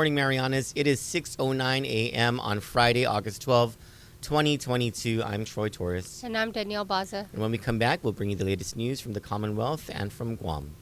Morning Marianas. It is 6:09 a.m. on Friday, August 12, 2022. I'm Troy Torres. And I'm Danielle Baza. And when we come back, we'll bring you the latest news from the Commonwealth and from Guam.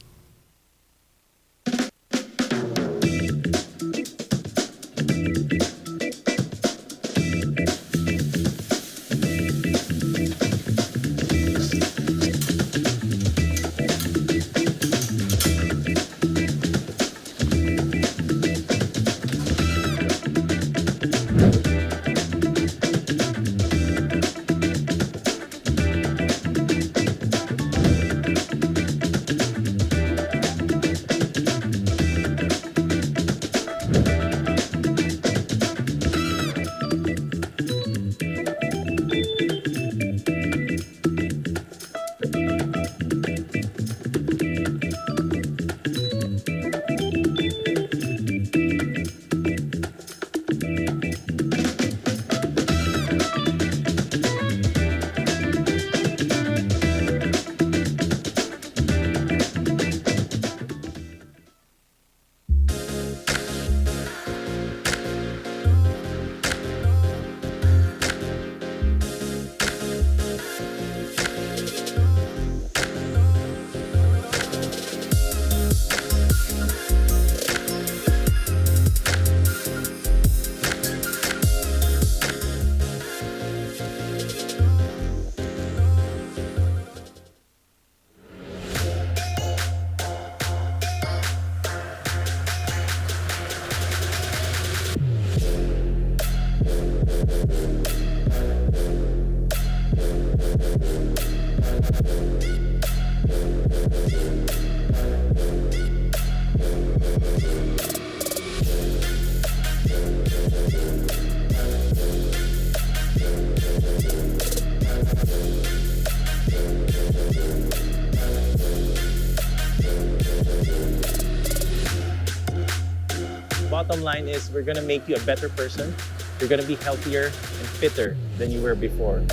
Bottom line is we're going to make you a better person. You're going to be healthier and fitter than you were before.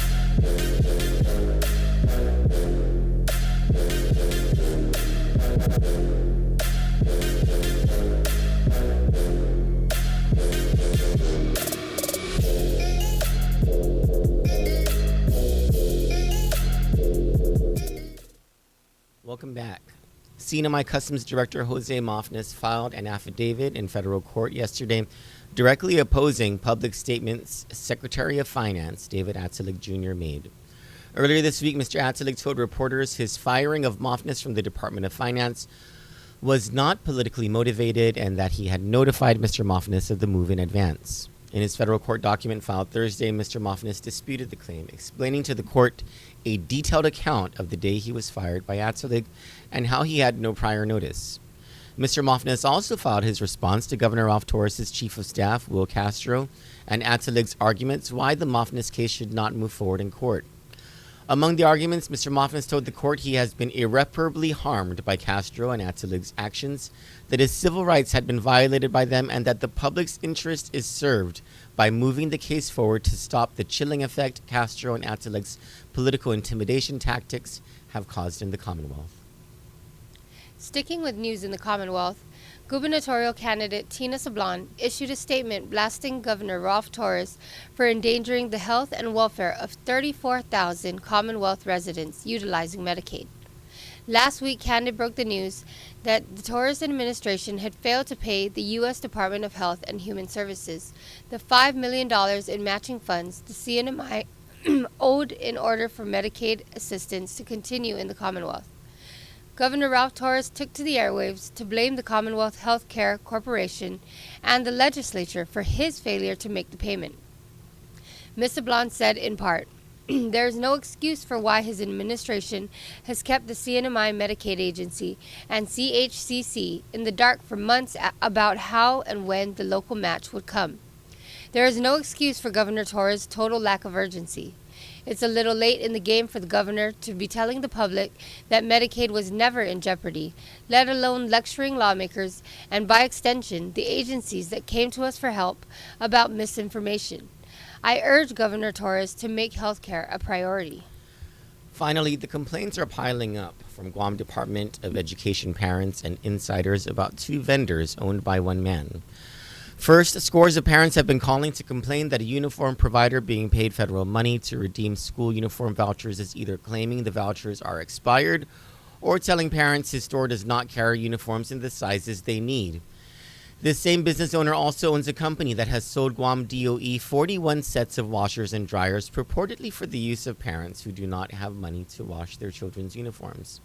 Welcome back. CNMI Customs Director Jose Mafnas filed an affidavit in federal court yesterday directly opposing public statements Secretary of Finance David Atzalig Jr. made. Earlier this week, Mr. Atzalig told reporters his firing of Mafnas from the Department of Finance was not politically motivated and that he had notified Mr. Mafnas of the move in advance. In his federal court document filed Thursday, Mr. Mafnas disputed the claim, explaining to the court a detailed account of the day he was fired by Atzalig and how he had no prior notice. Mr. Mafnas also filed his response to Governor Ralph Torres' chief of staff, Will Castro, and Atzalig's arguments why the Mafnas case should not move forward in court. Among the arguments, Mr. Mafnas told the court he has been irreparably harmed by Castro and Atzalig's actions, that his civil rights had been violated by them, and that the public's interest is served by moving the case forward to stop the chilling effect Castro and Atzalig's political intimidation tactics have caused in the Commonwealth. Sticking with news in the Commonwealth, gubernatorial candidate Tina Sablan issued a statement blasting Governor Ralph Torres for endangering the health and welfare of 34,000 Commonwealth residents utilizing Medicaid. Last week, Kandit broke the news that the Torres administration had failed to pay the U.S. Department of Health and Human Services the $5 million in matching funds the CNMI owed in order for Medicaid assistance to continue in the Commonwealth. Governor Ralph Torres took to the airwaves to blame the Commonwealth Health Care Corporation and the legislature for his failure to make the payment. Ms. Sablan said in part, "There is no excuse for why his administration has kept the CNMI Medicaid Agency and CHCC in the dark for months about how and when the local match would come. There is no excuse for Governor Torres' total lack of urgency. It's a little late in the game for the governor to be telling the public that Medicaid was never in jeopardy, let alone lecturing lawmakers and, by extension, the agencies that came to us for help about misinformation. I urge Governor Torres to make health care a priority." Finally, the complaints are piling up from Guam Department of Education parents and insiders about two vendors owned by one man. First, scores of parents have been calling to complain that a uniform provider being paid federal money to redeem school uniform vouchers is either claiming the vouchers are expired or telling parents his store does not carry uniforms in the sizes they need. This same business owner also owns a company that has sold Guam DOE 41 sets of washers and dryers purportedly for the use of parents who do not have money to wash their children's uniforms.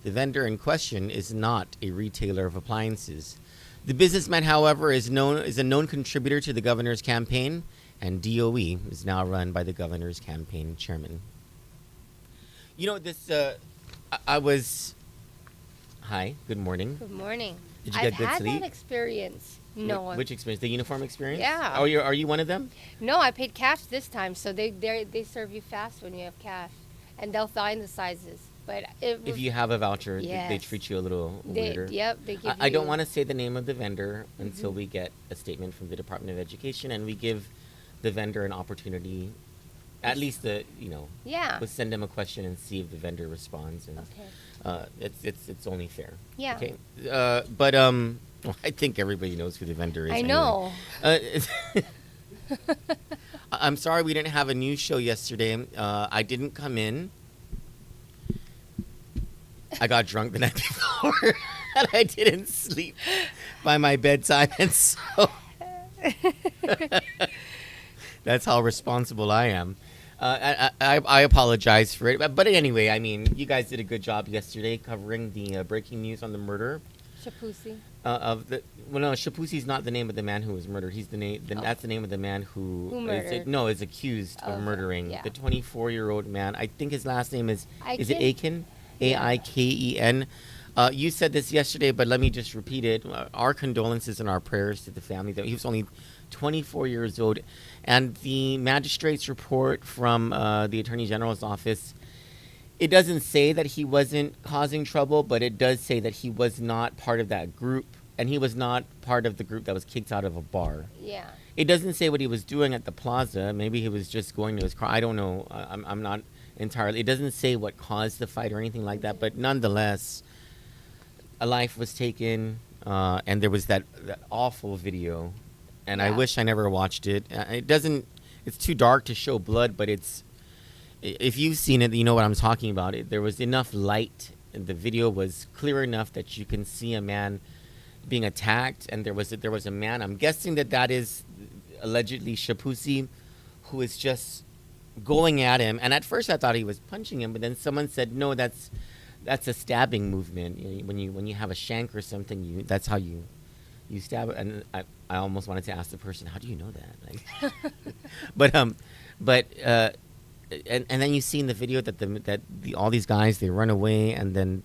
The vendor in question is not a retailer of appliances. The businessman, however, is a known contributor to the governor's campaign, and DOE is now run by the governor's campaign chairman. You know, I was... Hi, good morning. Good morning. Did you get good I've sleep? had that experience. No. Which experience? The uniform experience? Yeah. Oh, are you one of them? No, I paid cash this time, so they serve you fast when you have cash, and they'll find the sizes. But If you have a voucher, Yes. they treat you a little weirder. Yep, they give I you. don't want to say the name of the vendor until we get a statement from the Department of Education, and we give the vendor an opportunity, at least Yeah. we'll send them a question and see if the vendor responds, and Okay. it's only fair. Yeah. Okay. But well, I think everybody knows who the vendor is. I anyway. know. I'm sorry we didn't have a news show yesterday. I didn't come in. I got drunk the night before, and I didn't sleep by my bedtime, and so that's how responsible I am. I apologize for it, but anyway, I mean, you guys did a good job yesterday covering the breaking news on the murder Shapusi. no, Shapusi's not the name of the man who was murdered. He's the name. That's the name of the man who murdered. is accused of Okay, murdering yeah. the 24-year-old man. I think his last name is it Aiken? Aiken? Aiken. You said this yesterday, but let me just repeat it. Our condolences and our prayers to the family. That he was only 24 years old, and the magistrate's report from the Attorney General's office. It doesn't say that he wasn't causing trouble, but it does say that he was not part of that group, and he was not part of the group that was kicked out of a bar. Yeah. It doesn't say what he was doing at the plaza. Maybe he was just going to his car. I don't know. I'm not entirely. It doesn't say what caused the fight or anything like that. But nonetheless, a life was taken, and there was that awful video. And I Yeah. wish I never watched it. It doesn't. It's too dark to show blood, but it's. If you've seen it, you know what I'm talking about. There was enough light, and the video was clear enough that you can see a man being attacked, and there was a man. I'm guessing that is allegedly Shapusi, who is just going at him. And at first, I thought he was punching him, but then someone said, "No, that's a stabbing movement. You know, when you have a shank or something, that's how you stab it." And I almost wanted to ask the person, "How do you know that?" Like, and then you see in the video that all these guys, they run away, and then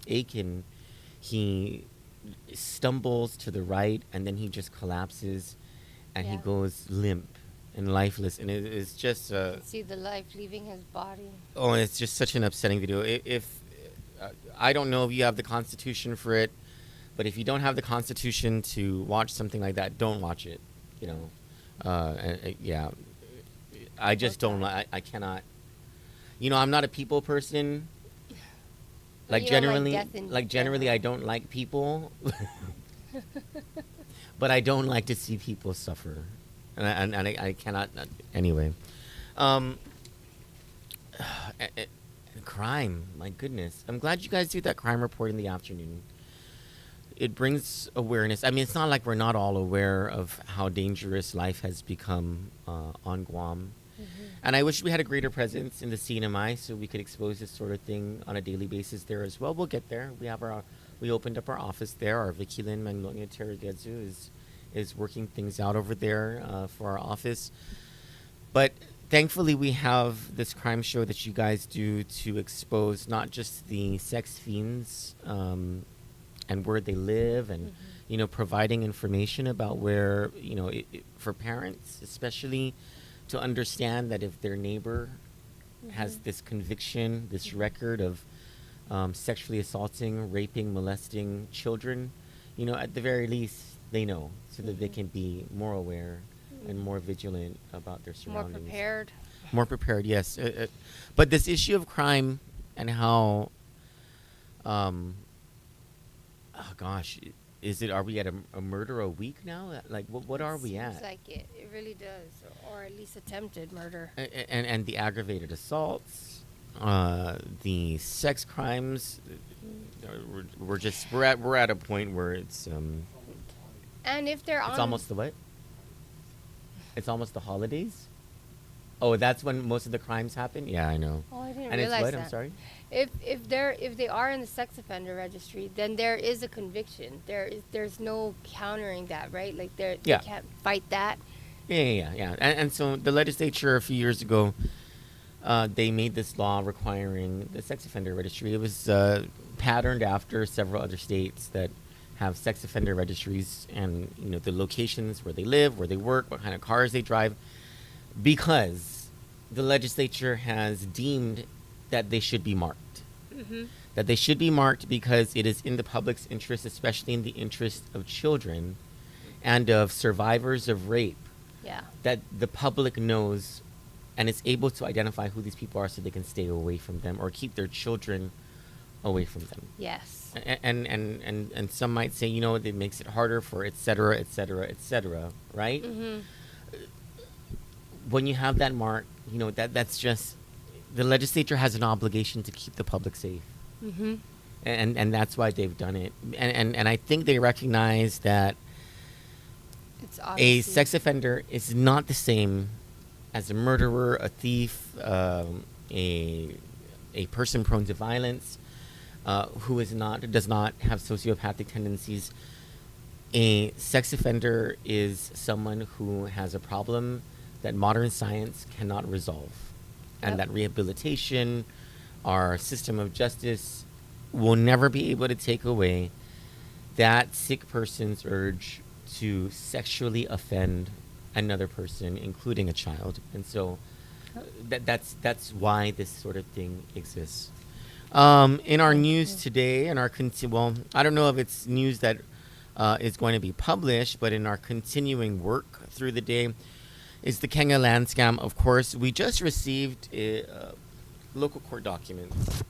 Aiken, he stumbles to the right, and then he just collapses, and he Yeah. goes limp and lifeless, and it's just See the life leaving his body. oh, it's just such an upsetting video. If I don't know if you have the Constitution for it, but if you don't have the Constitution to watch something like that, don't watch it. You know, yeah. I just don't like. I cannot. You know, I'm not a people person. Like You don't like generally, death in generally, general. I don't like people. But I don't like to see people suffer, and I cannot. Anyway, crime. My goodness, I'm glad you guys do that crime report in the afternoon. It brings awareness. I mean, it's not like we're not all aware of how dangerous life has become on Guam. And I wish we had a greater presence in the CNMI so we could expose this sort of thing on a daily basis there as well. We'll get there. We opened up our office there. Our Vikilin Magnolia Terragetsu is working things out over there for our office. But thankfully, we have this crime show that you guys do to expose not just the sex fiends and where they live, and you know, providing information about where, you know, for parents especially, to understand that if their neighbor has this conviction, this record of sexually assaulting, raping, molesting children, you know, at the very least, they know, so that they can be more aware and more vigilant about their More surroundings. prepared. More prepared, yes. But this issue of crime and how, oh gosh, is it? Are we at a murder a week now? Like, what are we Seems at? like it. It really does, or at least attempted murder. And the aggravated assaults, the sex crimes. We're at a point where it's And if they're on, it's almost the what? It's almost the holidays. Oh, that's when most of the crimes happen. Yeah, I know. Oh, I didn't And it's realize what? that. I'm sorry. If they are in the sex offender registry, then there is a conviction. There's no countering that, right? Like they Yeah. can't fight that. Yeah. And so the legislature a few years ago, they made this law requiring the sex offender registry. It was patterned after several other states that have sex offender registries, and the locations where they live, where they work, what kind of cars they drive, because the legislature has deemed that they should be marked. Mm-hmm. That they should be marked because it is in the public's interest, especially in the interest of children and of survivors of rape, Yeah. that the public knows and is able to identify who these people are so they can stay away from them or keep their children away from them. Yes. And some might say, it makes it harder for et cetera, right? Mm-hmm. When you have that mark, that's just, the legislature has an obligation to keep the public safe. Mm-hmm. And that's why they've done it. And I think they recognize that It's a obviously sex offender is not the same as a murderer, a thief, a person prone to violence, who does not have sociopathic tendencies. A sex offender is someone who has a problem that modern science cannot resolve, and Yep. that rehabilitation, our system of justice, will never be able to take away that sick person's urge to sexually offend another person, including a child. And so that's why this sort of thing exists. In our news today, I don't know if it's news that is going to be published, but in our continuing work through the day is the Kenya land scam. Of course, we just received local court documents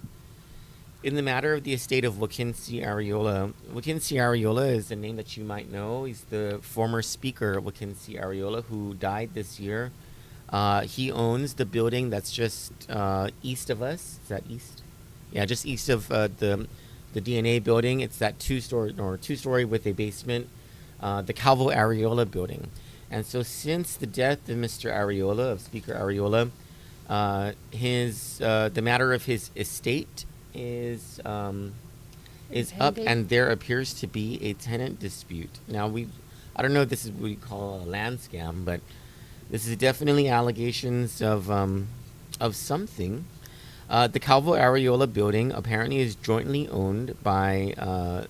in the matter of the estate of Wakinsi Ariola. Wakinsi Ariola is a name that you might know. He's the former speaker of Wakinsi Ariola who died this year. He owns the building that's just east of us. Is that east? Yeah, just east of the DNA building. It's that two-story with a basement, the Calvo Ariola building. And so since the death of Mr. Ariola, of Speaker Ariola, the matter of his estate is up, and there appears to be a tenant dispute. Now, I don't know if this is what we call a land scam, but this is definitely allegations of something. The Calvo Ariola building apparently is jointly owned by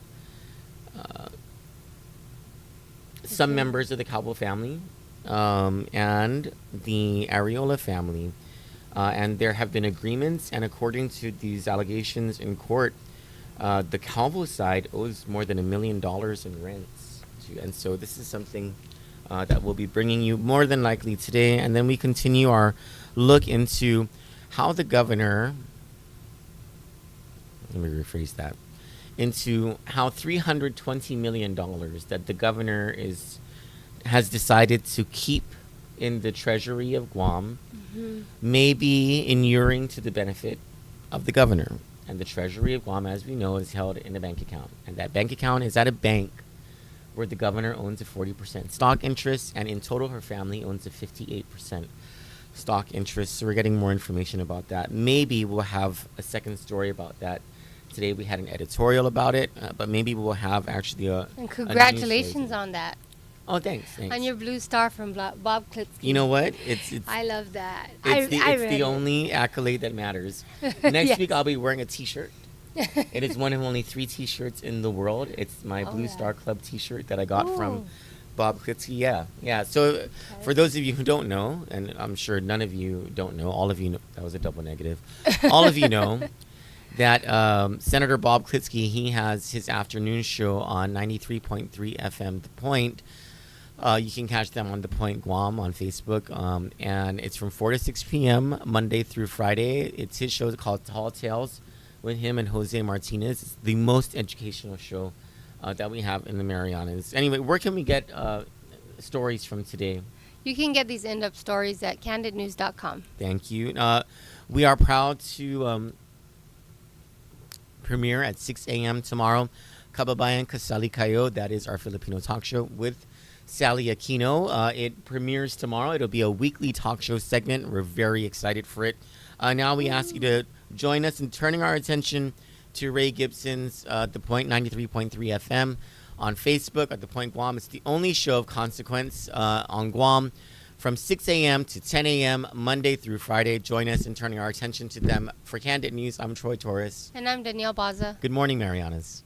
some members of the Calvo family and the Ariola family. And there have been agreements, and according to these allegations in court, the Calvo side owes more than $1 million in rents. And so this is something that we'll be bringing you more than likely today. And then we continue our look into how the governor, let me rephrase that, into how $320 million that the governor has decided to keep in the treasury of Guam may be inuring to the benefit of the governor. And the treasury of Guam, as we know, is held in a bank account. And that bank account is at a bank where the governor owns a 40% stock interest, and in total her family owns a 58% stock interest. So we're getting more information about that. Maybe we'll have a second story about that. Today we had an editorial about it, but maybe we'll have actually And congratulations on that. Oh, thanks. On your blue star from Bob Klitsky. You know what? It's I love that. It's I the read only accolade that matters. Next Yes. week I'll be wearing a T-shirt. It is one of only 3 T-shirts in the world. It's my Blue yeah. Star Club T-shirt that I got from Ooh. Bob Klitsky. Yeah. So for those of you who don't know, and I'm sure none of you don't know, all of you know, that was a double negative. All of you know that Senator Bob Klitsky, he has his afternoon show on 93.3 FM, The Point. You can catch them on The Point Guam on Facebook. And it's from 4 to 6 p.m. Monday through Friday. It's his show called Tall Tales with him and Jose Martinez. It's the most educational show that we have in the Marianas. Anyway, where can we get stories from today? You can get these in-depth stories at candidnews.com. Thank you. We are proud to premiere at 6 a.m. tomorrow, Kababayan Kasali Kayo. That is our Filipino talk show with Sally Aquino. It premieres tomorrow. It'll be a weekly talk show segment. We're very excited for it. Now we ask you to join us in turning our attention to Ray Gibson's The Point 93.3 FM on Facebook at The Point Guam. It's the only show of consequence on Guam from 6 a.m. to 10 a.m. Monday through Friday. Join us in turning our attention to them. For Kandit News, I'm Troy Torres. And I'm Danielle Baza. Good morning, Marianas.